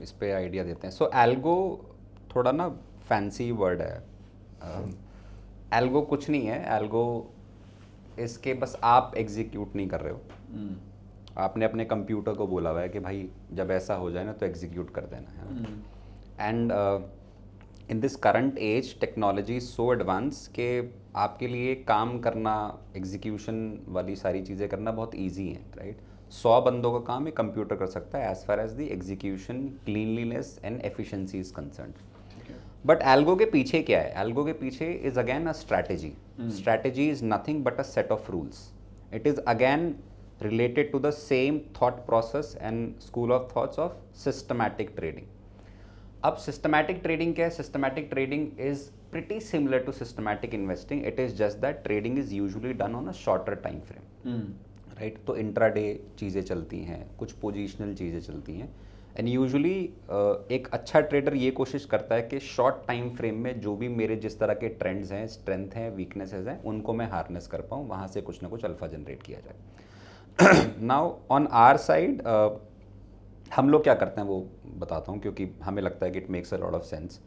Speaker 1: इस पे आइडिया देते हैं। सो एल्गो थोड़ा ना फैंसी वर्ड है। एल्गो कुछ नहीं है। एल्गो इसके बस आप एग्जीक्यूट नहीं कर रहे हो, आपने अपने कंप्यूटर को बोला हुआ है कि भाई जब ऐसा हो जाए ना तो एग्जीक्यूट कर देना है। And in this current age technology so advance कि आपके लिए काम करना, एग्जीक्यूशन वाली सारी चीज़ें करना बहुत ईजी है, राइट? 100 बंदों का काम एक कंप्यूटर कर सकता है as far as the execution, cleanliness and efficiency is concerned. But algo के पीछे क्या है? एल्गो के पीछे is again a strategy. Strategy is nothing but a set of rules. It is again related to the same thought process and school of thoughts of systematic trading. अब सिस्टमैटिक ट्रेडिंग क्या है? Systematic trading is pretty similar to systematic investing. It is just that trading is usually done on a shorter time frame, right? तो इंट्राडे चीज़ें चलती हैं, कुछ पोजिशनल चीज़ें चलती हैं, एंड यूजुअली एक अच्छा ट्रेडर ये कोशिश करता है कि शॉर्ट टाइम फ्रेम में जो भी मेरे जिस तरह के ट्रेंड्स हैं, स्ट्रेंथ हैं, वीकनेसेस हैं, उनको मैं हार्नेस कर पाऊँ, वहाँ से कुछ ना कुछ अल्फा जनरेट किया जाए. नाउ ऑन आवर साइड हम लोग क्या करते हैं वो बताता हूँ, क्योंकि हमें लगता है कि it makes a lot of sense.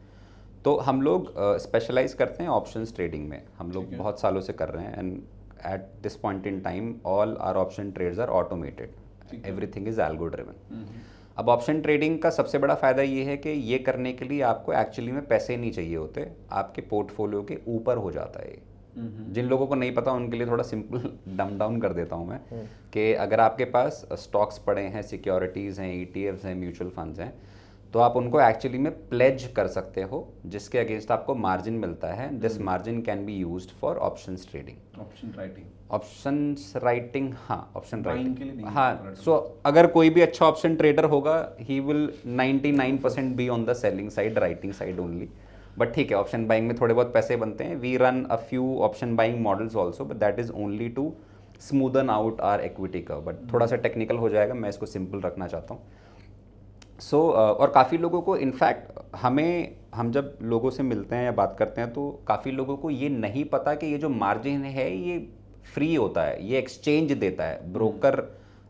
Speaker 1: तो हम लोग स्पेशलाइज करते हैं ऑप्शंस ट्रेडिंग में. हम लोग बहुत सालों से कर रहे हैं, and at this point in time all our option trades are automated. Everything is algo driven. अब ऑप्शन ट्रेडिंग का सबसे बड़ा फ़ायदा ये है कि ये करने के लिए आपको एक्चुअली में पैसे नहीं चाहिए होते, आपके पोर्टफोलियो के ऊपर हो जाता है ये. जिन लोगों को नहीं पता उनके लिए थोड़ा सिंपल डम डाउन कर देता हूँ मैं, कि अगर आपके पास स्टॉक्स पड़े हैं, सिक्योरिटीज़ हैं, ETFs हैं, म्यूचुअल फंड्स हैं, तो आप उनको एक्चुअली में प्लेज कर सकते हो, जिसके अगेंस्ट आपको मार्जिन मिलता है. This margin can be used for options trading. Options writing, हाँ, ऑप्शन राइटिंग, हाँ. सो अगर कोई भी अच्छा ऑप्शन ट्रेडर होगा, he will 99% be on the selling side, writing side only. But ठीक है, ऑप्शन बाइंग में थोड़े बहुत पैसे बनते हैं. We run a few option buying models also, but that is only to smoothen out our equity curve. But थोड़ा सा टेक्निकल हो जाएगा, मैं इसको सिंपल रखना चाहता हूँ. सो और काफ़ी लोगों को, इनफैक्ट हम जब लोगों से मिलते हैं या बात करते हैं, तो काफ़ी लोगों को ये नहीं पता कि ये जो मार्जिन है ये फ्री होता है, ये एक्सचेंज देता है. ब्रोकर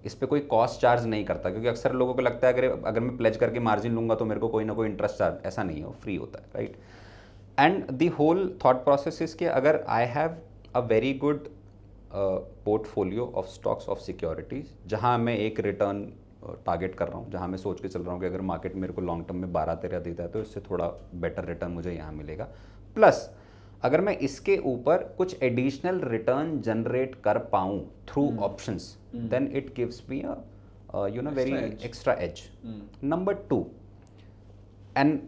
Speaker 1: इस पे कोई कॉस्ट चार्ज नहीं करता, क्योंकि अक्सर लोगों को लगता है अगर मैं प्लेज करके मार्जिन लूँगा तो मेरे को कोई ना कोई इंटरेस्ट चार्ज. ऐसा नहीं है, वो फ्री होता है, right? And the whole thought process is कि अगर I have a very good portfolio of stocks of securities, जहाँ मैं एक रिटर्न टारगेट कर रहा हूँ, जहाँ मैं सोच के चल रहा हूँ कि अगर मार्केट मेरे को लॉन्ग टर्म में 12-13 देता है तो इससे थोड़ा बेटर रिटर्न मुझे यहाँ मिलेगा. प्लस अगर मैं इसके ऊपर कुछ एडिशनल रिटर्न जनरेट कर पाऊँ through options, then it gives me a very extra edge. Number 2, and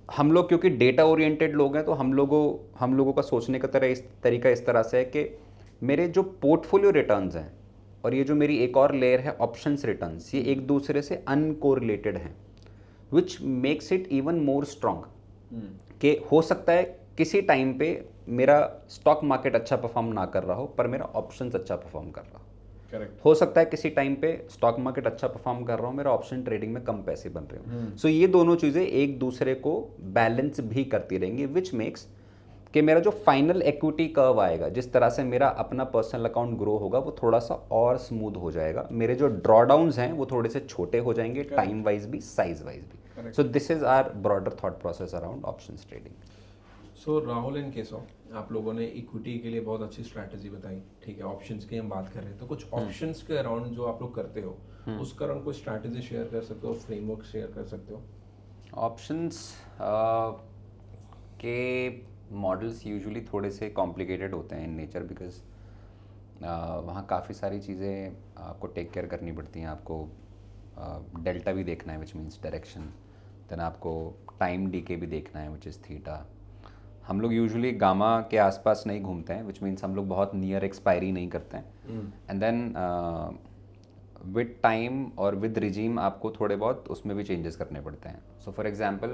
Speaker 1: हम लोग क्योंकि डेटा ओरिएंटेड लोग हैं, तो हम लोगों का सोचने का तरीका इस तरह से है कि मेरे जो पोर्टफोलियो रिटर्न्स हैं और ये जो मेरी एक और लेयर है ऑप्शंस रिटर्न्स, ये एक दूसरे से अनकोरिलेटेड हैं, which makes it even more strong. कि हो सकता है किसी टाइम पे मेरा स्टॉक मार्केट अच्छा परफॉर्म ना कर रहा हो, पर मेरा ऑप्शंस अच्छा परफॉर्म कर रहा हो.
Speaker 3: करेक्ट.
Speaker 1: हो सकता है किसी टाइम पे स्टॉक मार्केट अच्छा परफॉर्म कर रहा हो, मेरा ऑप्शन ट्रेडिंग में कम पैसे बन रहे हो. सो ये दोनों चीज़ें एक दूसरे को बैलेंस भी करती रहेंगी, विच मेक्स कि मेरा जो फाइनल इक्विटी कर्व आएगा, जिस तरह से मेरा अपना पर्सनल अकाउंट ग्रो होगा, वो थोड़ा सा और स्मूथ हो जाएगा. मेरे जो ड्रॉडाउन्स हैं वो थोड़े से छोटे हो जाएंगे, टाइम वाइज भी, साइज वाइज भी. So this is our broader thought process around options trading.
Speaker 3: So Rahul and Keshav, आप लोगों ने इक्विटी के लिए बहुत अच्छी स्ट्रैटेजी बताई, ठीक है. ऑप्शंस की हम बात कर रहे हैं, तो कुछ ऑप्शंस के अराउंड जो आप लोग करते हो, उसके अराउंड कोई स्ट्रैटेजी शेयर कर सकते हो, फ्रेमवर्क शेयर कर सकते हो?
Speaker 1: ऑप्शंस के मॉडल्स यूजुअली थोड़े से कॉम्प्लिकेटेड होते हैं इन नेचर, बिकॉज वहाँ काफ़ी सारी चीज़ें आपको टेक केयर करनी पड़ती हैं. आपको डेल्टा भी देखना है, विच मीन्स डायरेक्शन. देन आपको टाइम डीके भी देखना है, विच इज़ थीटा. हम लोग यूजुअली गामा के आसपास नहीं घूमते हैं, विच मीन्स हम लोग बहुत नियर एक्सपायरी नहीं करते हैं. एंड देन विद टाइम और विद रिजीम आपको थोड़े बहुत उसमें भी चेंजेस करने पड़ते हैं. सो फॉर एग्जांपल,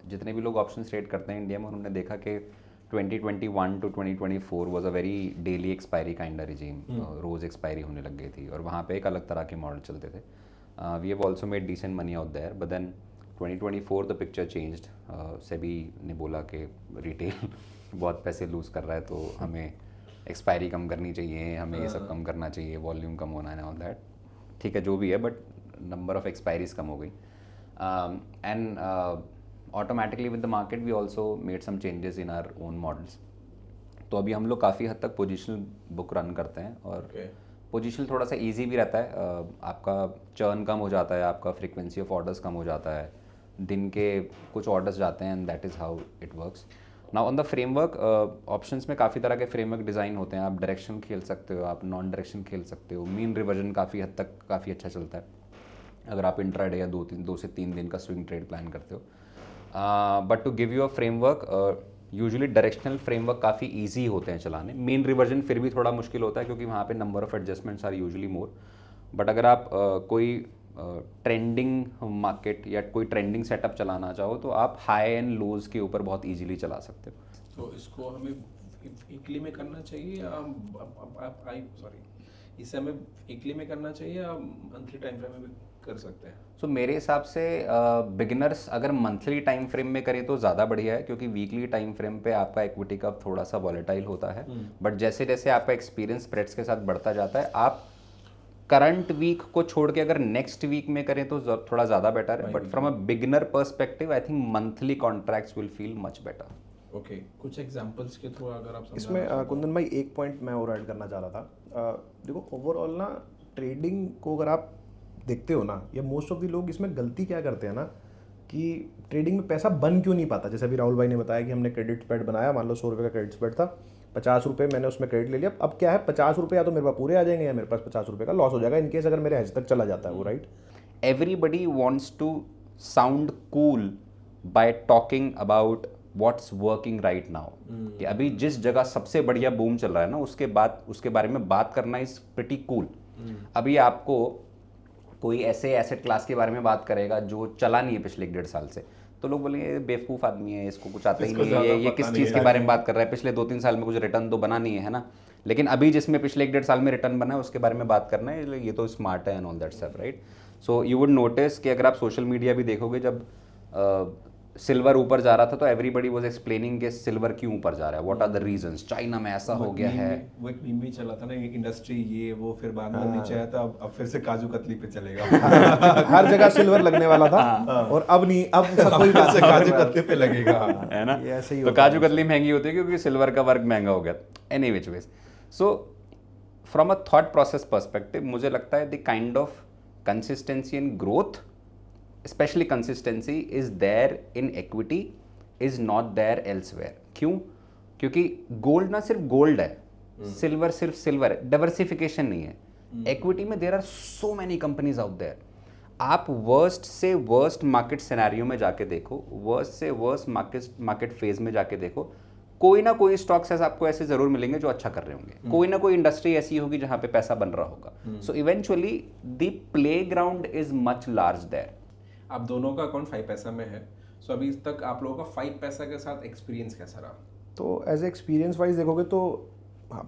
Speaker 1: जितने भी लोग ऑप्शंस ट्रेड करते हैं इंडिया में, उन्होंने देखा कि 2021 to 2024 was a very daily expiry kind of regime. रोज़ एक्सपायरी होने लग गई थी, और वहाँ पे एक अलग तरह के मॉडल चलते थे. We have also made decent money out there, but then 2024 the picture changed. SEBI ने बोला कि रिटेल बहुत पैसे लूज़ कर रहा है, तो हमें एक्सपायरी कम करनी चाहिए, हमें ये सब कम करना चाहिए, वॉल्यूम कम होना है, ऑल दैट. ठीक है, जो भी है, बट नंबर ऑफ एक्सपायरीज कम हो गई. And automatically with the market we also made some changes in our own models. तो अभी हम लोग काफ़ी हद तक पोजिशनल बुक रन करते हैं, और पोजिशनल थोड़ा सा ईजी भी रहता है. आपका चर्न कम हो जाता है, आपका फ्रीक्वेंसी ऑफ ऑर्डर्स कम हो जाता है, दिन के कुछ ऑर्डर्स जाते हैं, and that is how it works. Now on the framework, options में काफ़ी तरह के फ्रेमवर्क डिज़ाइन होते हैं. आप डायरेक्शन खेल सकते हो, आप नॉन डायरेक्शन खेल सकते हो. मीन रिवर्जन काफ़ी हद तक काफ़ी अच्छा चलता है अगर आप इंट्राडे या 2 से 3 दिन का स्विंग ट्रेड प्लान करते हो. But to give you a framework, usually directional framework काफ़ी ईजी होते हैं चलाने. मीन रिवर्जन फिर भी थोड़ा मुश्किल होता है, क्योंकि वहाँ पे number of adjustments are usually more. But अगर आप कोई ट्रेंडिंग मार्केट या कोई ट्रेंडिंग सेटअप चलाना चाहो तो आप हाई एंड लोज के ऊपर बहुत इजीली चला सकते हो।
Speaker 3: तो इसको हमें वीकली में करना चाहिए या इसे हमें वीकली में करना चाहिए या मंथली टाइम फ्रेम में भी कर सकते हैं?
Speaker 1: सो मेरे हिसाब से बिगिनर्स अगर मंथली टाइम फ्रेम में करें तो ज़्यादा बढ़िया है, क्योंकि वीकली टाइम फ्रेम पे आपका इक्विटी का थोड़ा सा वॉलेटाइल होता है। बट जैसे जैसे आपका एक्सपीरियंस स्प्रेड्स के साथ बढ़ता जाता है, आप करंट वीक को छोड़ के अगर नेक्स्ट वीक में करें तो थोड़ा ज़्यादा बेटर है। But from a beginner perspective I think monthly contracts will feel much better.
Speaker 3: Okay, कुछ एग्जांपल्स के थ्रू अगर आप
Speaker 2: इसमें कुंदन भाई एक पॉइंट मैं और ऐड करना चाह रहा था। देखो ओवरऑल ना ट्रेडिंग को अगर आप देखते हो ना, या मोस्ट ऑफ द लोग इसमें गलती क्या करते हैं ना कि ट्रेडिंग में पैसा बन क्यों नहीं पाता। जैसे अभी राहुल भाई ने बताया कि हमने क्रेडिट स्प्रेड बनाया, मान लो 100 रुपये का क्रेडिट स्प्रेड था, 50 रुपये मैंने उसमें क्रेडिट ले लिया। अब क्या है, 50 रुपये या तो मेरे पास पूरे आ जाएंगे या मेरे पास 50 रुपये का लॉस हो जाएगा इनकेस अगर मेरे हेज तक चला जाता है वो, right.
Speaker 1: Everybody wants to sound cool by talking about what's working right now, कि अभी जिस जगह सबसे बढ़िया बूम चल रहा है ना उसके बारे में बात करना इज प्रिटी कूल। अभी आपको कोई ऐसे एसेट क्लास के बारे में बात करेगा जो चला नहीं है पिछले 1.5 साल से, तो लोग बोलेंगे ये बेवकूफ़ आदमी है, इसको कुछ आता ही नहीं है, ये किस चीज़ के बारे में बात कर रहा है, पिछले 2-3 साल में कुछ रिटर्न तो बना नहीं है ना। लेकिन अभी जिसमें पिछले 1.5 साल में रिटर्न बना है उसके बारे में बात करना है, ये तो स्मार्ट है and all that stuff, right. So you would notice कि अगर आप सोशल मीडिया भी देखोगे, जब सिल्वर ऊपर जा रहा था तो एवरीबडी वाज एक्सप्लेनिंग कि सिल्वर क्यों ऊपर जा रहा है, what are the reasons, China में ऐसा हो गया है।
Speaker 3: वो एक मीम भी चला था ना, इंडस्ट्री ये वो, फिर बाद में नीचे आया था, अब फिर से काजू कतली पे चलेगा।
Speaker 2: हर जगह सिल्वर लगने वाला था और अब नहीं, अब सब कोई
Speaker 3: काजू कतली पे लगेगा,
Speaker 1: है ना।
Speaker 2: ये ऐसे ही
Speaker 1: तो
Speaker 2: होता
Speaker 1: काजू कतली महंगी होती है क्योंकि सिल्वर का वर्क महंगा हो गया। Any which ways, so from a thought process perspective मुझे लगता है the kind of consistency and growth, especially consistency is there in equity is not there elsewhere। क्यों? क्योंकि गोल्ड ना सिर्फ गोल्ड है, सिल्वर सिर्फ सिल्वर है, डाइवर्सिफिकेशन नहीं है। इक्विटी में there are so many companies out there. आप वर्स्ट से वर्स्ट मार्केट सिनेरियो में जाके देखो, वर्स्ट से वर्स्ट मार्केट फेज में जाके देखो, कोई ना कोई स्टॉक्स आपको ऐसे जरूर मिलेंगे जो अच्छा कर रहे होंगे, कोई ना कोई इंडस्ट्री ऐसी होगी जहां पे पैसा बन रहा होगा। So eventually the playground is much large there.
Speaker 3: आप दोनों का अकाउंट 5 पैसा में है, सो अभी तक आप लोगों का 5 पैसा के साथ एक्सपीरियंस कैसा रहा?
Speaker 2: तो एज एक्सपीरियंस वाइज देखोगे तो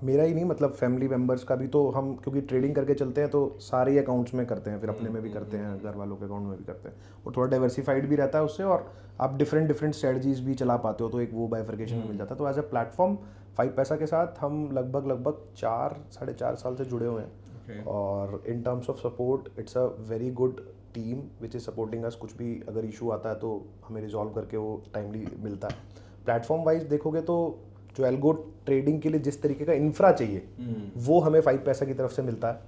Speaker 2: मेरा ही नहीं, मतलब फैमिली मेम्बर्स का भी, तो हम क्योंकि ट्रेडिंग करके चलते हैं तो सारे अकाउंट्स में करते हैं, फिर अपने में भी करते हैं, घर वालों के अकाउंट में भी करते हैं, और थोड़ा डाइवर्सिफाइड भी रहता है उससे, और आप डिफरेंट स्ट्रेटजीज भी चला पाते हो, तो एक वो बाइफर्केशन मिल जाता है। तो एज अ प्लेटफॉर्म 5 पैसा के साथ हम लगभग 4-4.5 साल से जुड़े हुए हैं। और in terms of support it's a very good team which is supporting us. कुछ भी अगर इशू आता है तो हमें रिजॉल्व करके वो टाइमली मिलता है। प्लेटफॉर्म वाइज देखोगे तो जो एल्गो ट्रेडिंग के लिए जिस तरीके का इंफ्रा चाहिए वो हमें 5 पैसा की तरफ से मिलता है।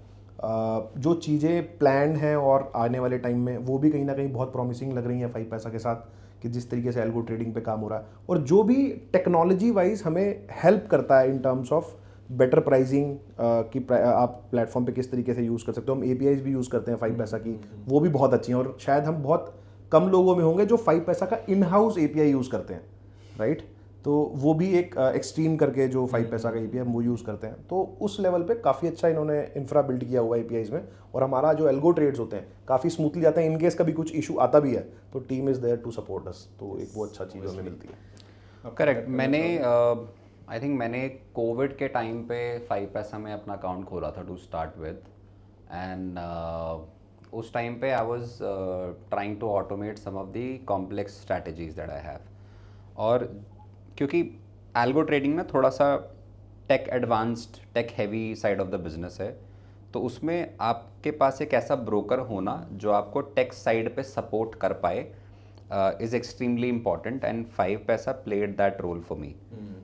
Speaker 2: जो चीज़ें प्लान हैं और आने वाले टाइम में वो भी कहीं ना कहीं बहुत प्रॉमिसिंग लग रही हैं 5 पैसा के साथ, कि जिस तरीके से एल्गो ट्रेडिंग पे काम हो रहा है, और जो भी टेक्नोलॉजी वाइज हमें हेल्प करता है in terms of better pricing की आप प्लेटफॉर्म पे किस तरीके से यूज़ कर सकते हो। हम APIs भी यूज़ करते हैं 5 पैसा की, वो भी बहुत अच्छी हैं, और शायद हम बहुत कम लोगों में होंगे जो 5 पैसा का इन हाउस API यूज़ करते हैं, राइट। तो वो भी एक एक्सट्रीम करके जो 5 पैसा का API हम वो यूज़ करते हैं। तो उस लेवल पे काफ़ी अच्छा इन्होंने इंफ्रा बिल्ड किया हुआ है APIs में, और हमारा जो एल्गो ट्रेड्स होते हैं काफ़ी स्मूथली जाते हैं। इनकेस कभी कुछ इशू आता भी है तो team is there to support us, तो एक वो अच्छा चीज़ हमें मिलती है।
Speaker 1: करेक्ट। आई थिंक मैंने कोविड के टाइम पे 5 पैसा में अपना अकाउंट खोला था टू स्टार्ट विद, एंड उस टाइम पे I was trying to automate some of the complex strategies that I have. और क्योंकि एल्गो ट्रेडिंग ना थोड़ा सा tech advanced, tech heavy side of the business है, तो उसमें आपके पास एक ऐसा ब्रोकर होना जो आपको टेक साइड पे सपोर्ट कर पाए is extremely important, and 5 paisa played that role for me.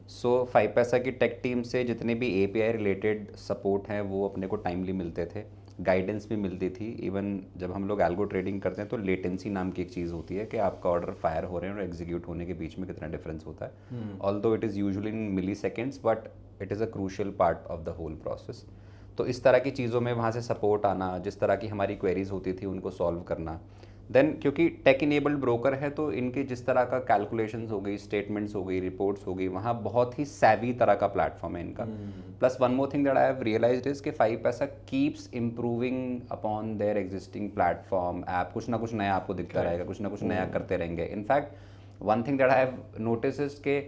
Speaker 1: So 5 paisa की टेक टीम से जितने भी API रिलेटेड सपोर्ट हैं वो अपने को टाइमली मिलते थे, गाइडेंस भी मिलती थी। इवन जब हम लोग एल्गो ट्रेडिंग करते हैं तो लेटेंसी नाम की एक चीज़ होती है कि आपका ऑर्डर फायर हो रहे हैं और एग्जीक्यूट होने के बीच में कितना डिफरेंस होता है। Although it is usually in milliseconds, but it is a crucial part of the whole process. तो इस तरह की चीज़ों में वहाँ से सपोर्ट आना, जिस तरह की हमारी क्वेरीज होती थी उनको सॉल्व करना, देन क्योंकि टेक इनेबल्ड ब्रोकर है तो इनके जिस तरह का कैलकुलेशंस हो गई, स्टेटमेंट्स हो गई, रिपोर्ट्स हो गई, वहाँ बहुत ही सैवी तरह का प्लेटफॉर्म है इनका. Plus one more thing that I have realised is कि 5paisa keeps improving upon their existing platform app. कुछ ना कुछ नया आपको दिखता रहेगा, कुछ ना कुछ नया करते रहेंगे. In fact one thing that I have notice is के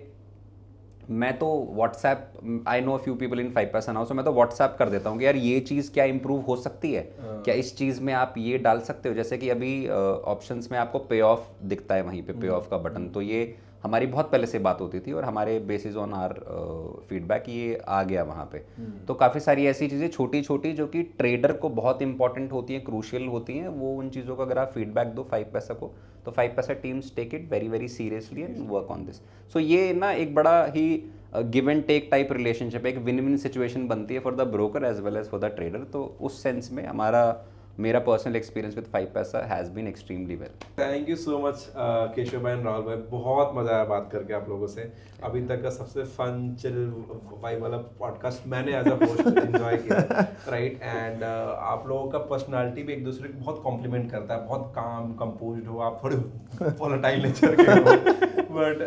Speaker 1: मैं तो WhatsApp, I know few people in 5paisa now, so मैं तो व्हाट्सएप कर देता हूँ कि यार ये चीज़ क्या इंप्रूव हो सकती है, क्या इस चीज़ में आप ये डाल सकते हो. जैसे कि अभी ऑप्शंस में आपको पे ऑफ दिखता है वहीं पे, पे ऑफ का बटन. तो ये हमारी बहुत पहले से बात होती थी और हमारे बेसिस ऑन आर फीडबैक ये आ गया वहाँ पे. तो काफ़ी सारी ऐसी चीज़ें छोटी छोटी जो कि ट्रेडर को बहुत इंपॉर्टेंट होती हैं, क्रूशियल होती हैं, वो उन चीज़ों का अगर आप फीडबैक दो 5paisa को, तो 5paisa teams take it very very seriously and work on this. So ये ना एक बड़ा ही give and take type relationship, एक विन विन सिचुएशन बनती है for the broker as well as for the trader. तो उस सेंस में मेरा personal experience with 5paisa has been extremely well.
Speaker 3: Thank you so much Keshav भाई एंड राहुल भाई, बहुत मजा आया बात करके आप लोगों से. अभी तक का सबसे फन चिल वाइब वाला पॉडकास्ट मैंने एज अ होस्ट एंजॉय किया, राइट. एंड आप लोगों का पर्सनालिटी भी एक दूसरे को बहुत कॉम्प्लीमेंट करता है. बहुत काम कंपोज्ड हो आप, थोड़े वोलेटाइल नेचर के हो, बट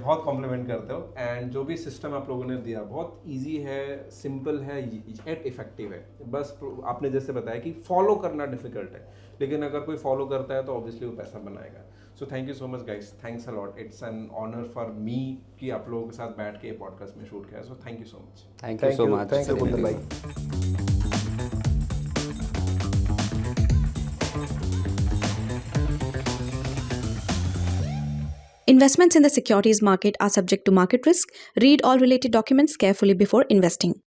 Speaker 3: बहुत कॉम्प्लीमेंट करते हो. एंड जो भी सिस्टम आप लोगों ने दिया बहुत ईजी है, सिंपल है, एट इफेक्टिव है. बस आपने जैसे बताया कि फॉलो करना डिफिकल्ट है, लेकिन अगर कोई फॉलो करता है तो ऑब्वियसली वो पैसा बनाएगा. So thank you so much guys, thanks a lot. It's an honour for me कि आप लोगों के साथ बैठ के पॉडकास्ट में शूट किया. सो thank you so much.
Speaker 1: Thank you so much.
Speaker 2: Thank you Kundan भाई.
Speaker 4: Investments in the securities market are subject to market risk. Read all related documents carefully before investing.